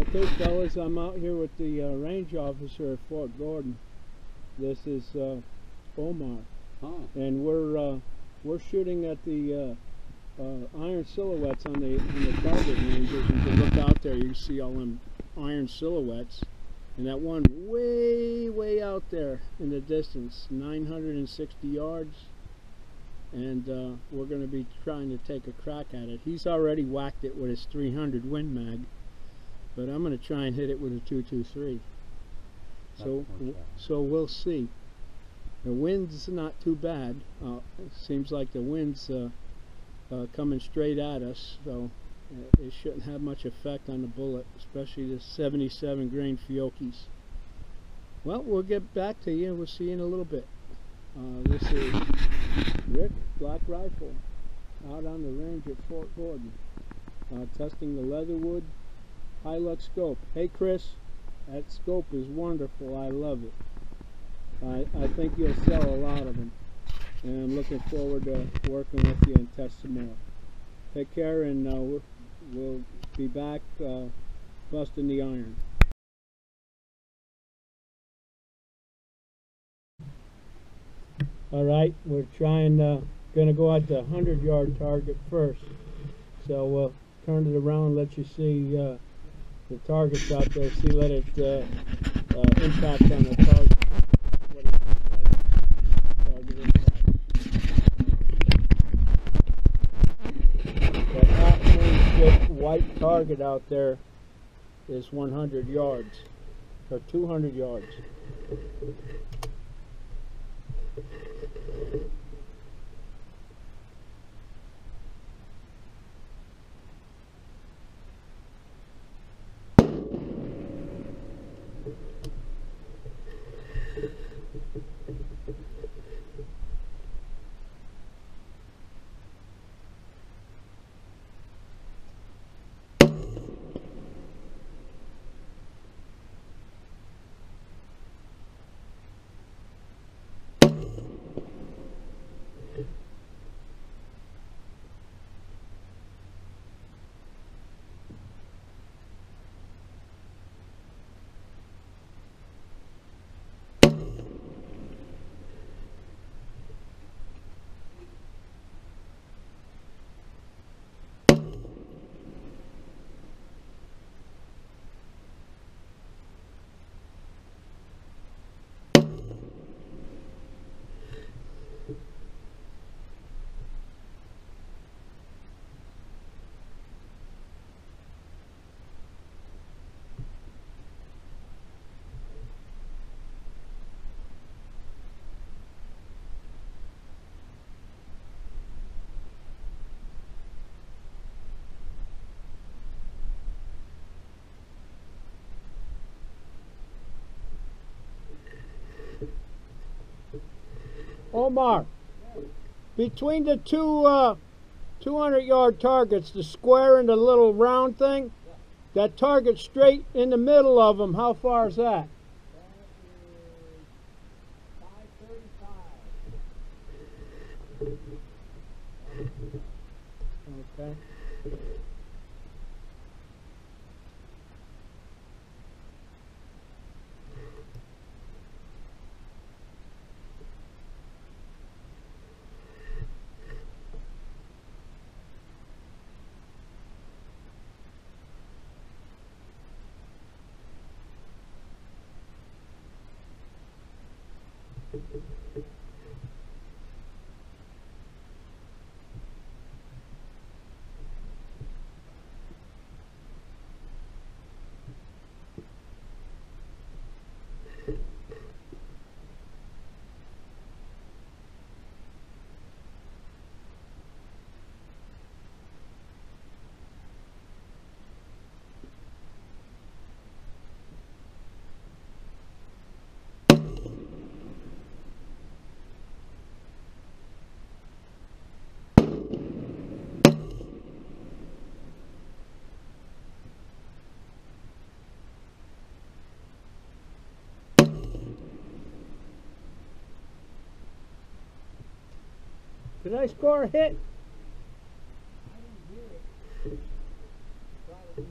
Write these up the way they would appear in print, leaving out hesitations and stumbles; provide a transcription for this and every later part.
Okay, fellas, I'm out here with the range officer at Fort Gordon. This is Omar, and we're shooting at the iron silhouettes on the target ranges. You can look out there, you can see all them iron silhouettes, and that one way out there in the distance, 960 yards, and we're going to be trying to take a crack at it. He's already whacked it with his 300 Win Mag, but I'm going to try and hit it with a 223. So we'll see. The wind's not too bad. It seems like the wind's coming straight at us, so it shouldn't have much effect on the bullet, especially the 77 grain Fiocchis. Well, we'll get back to you. We'll see you in a little bit. This is Rick, Black Rifle, out on the range at Fort Gordon, testing the Leatherwood HI-LUX scope. Hey Chris, that scope is wonderful. I love it. I think you'll sell a lot of them, and I'm looking forward to working with you and test some more. Take care, and we'll be back busting the iron. All right, we're gonna go at the 100-yard target first. So we'll turn it around and let you see the targets out there. Let it impact on the target. What it looks like. Target impact. That half-moon white target out there is 100 yards or 200 yards. Omar, between the two 200-yard targets, the square and the little round thing, that target straight in the middle of them, how far is that? That is 535. Okay. Did I score a hit? I didn't hear it. Probably.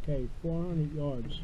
Okay, 400 yards.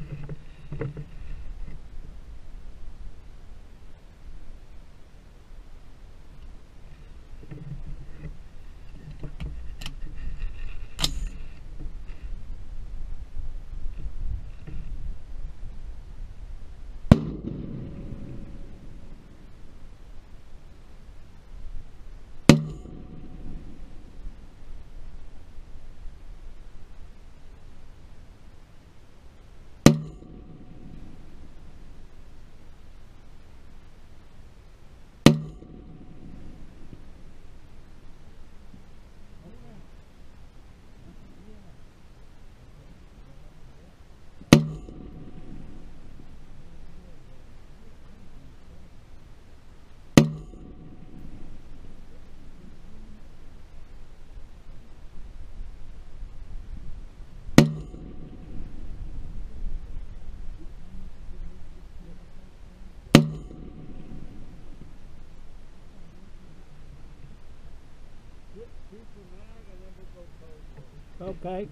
Okay.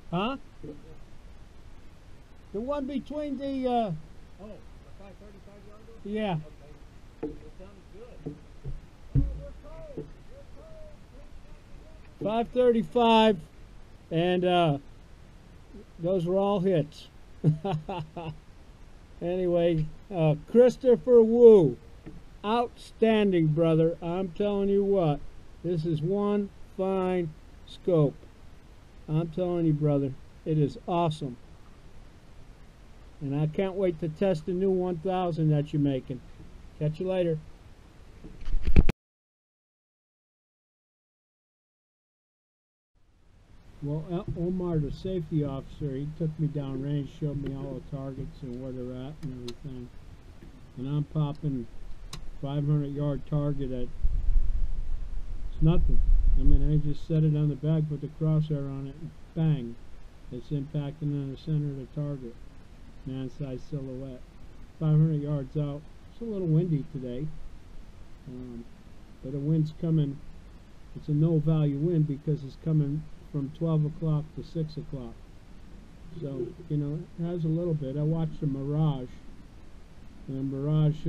Huh? The one between the Oh, the 535 yarder? yeah. Okay. It sounded good. Oh, we're cold. We're cold. 535, and those were all hits. Anyway, Christopher Wu, outstanding, brother. I'm telling you what, this is one fine scope. I'm telling you, brother, it is awesome. And I can't wait to test the new 1000 that you're making. Catch you later. Well, Omar, the safety officer, he took me down range, showed me all the targets and where they're at and everything. And I'm popping 500-yard target at, it's nothing. I mean, I just set it on the bag, put the crosshair on it, and bang, it's impacting on the center of the target. Man-sized silhouette. 500 yards out. It's a little windy today, but the wind's coming. It's a no-value wind because it's coming from 12 o'clock to 6 o'clock. So, you know, it has a little bit. I watched a mirage, and the mirage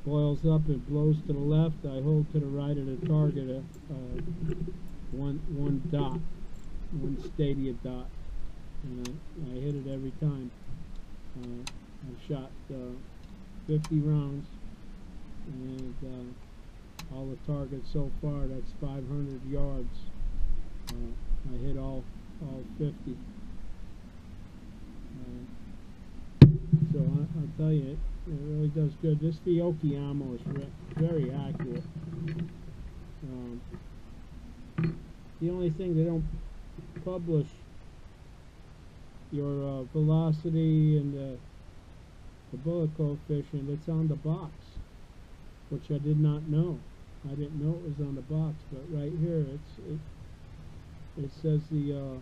boils up, it blows to the left. I hold to the right of the target, one dot, one stadia dot, and I hit it every time. I've shot 50 rounds, and all the targets so far, that's 500 yards. I hit all 50. So I'll tell you, it really does good. This Fiocchi ammo is very accurate. The only thing, they don't publish your velocity and the bullet coefficient. It's on the box, which I did not know. I didn't know it was on the box, but right here it says the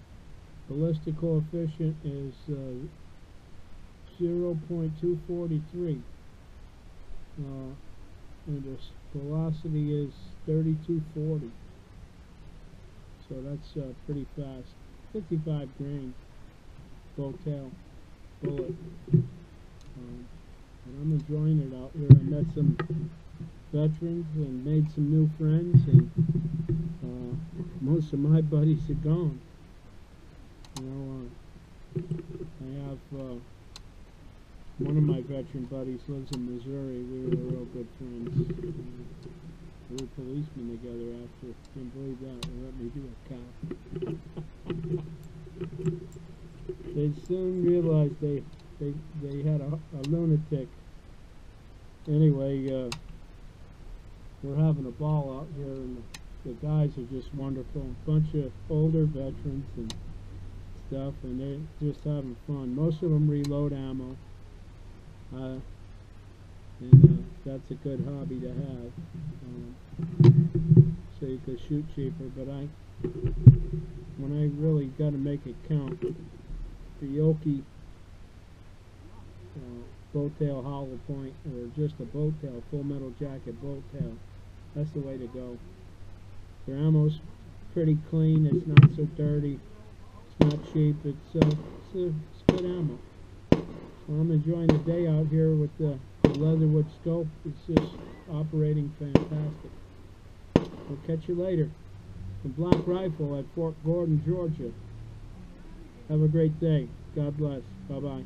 ballistic coefficient is 0.243, and the velocity is 3240. So that's pretty fast. 55 grain tail bullet. And I'm enjoying it out here. I met some veterans and made some new friends, and most of my buddies are gone. You know, I have one of my veteran buddies lives in Missouri. We were real good friends. We were policemen together after. Can't believe that. They let me do a cop. They soon realized they had a lunatic. Anyway, we're having a ball out here, and the guys are just wonderful. A bunch of older veterans and stuff, and they're just having fun. Most of them reload ammo, and that's a good hobby to have. So you can shoot cheaper, but when I really got to make it count, the Yoki boat tail hollow point, or just a boat tail, full metal jacket boat tail, that's the way to go. Their ammo's pretty clean, it's not so dirty, it's not cheap, it's good ammo. So I'm enjoying the day out here with the Leatherwood scope. It's just operating fantastic. We'll catch you later. The Black Rifle at Fort Gordon, Georgia. Have a great day. God bless. Bye-bye.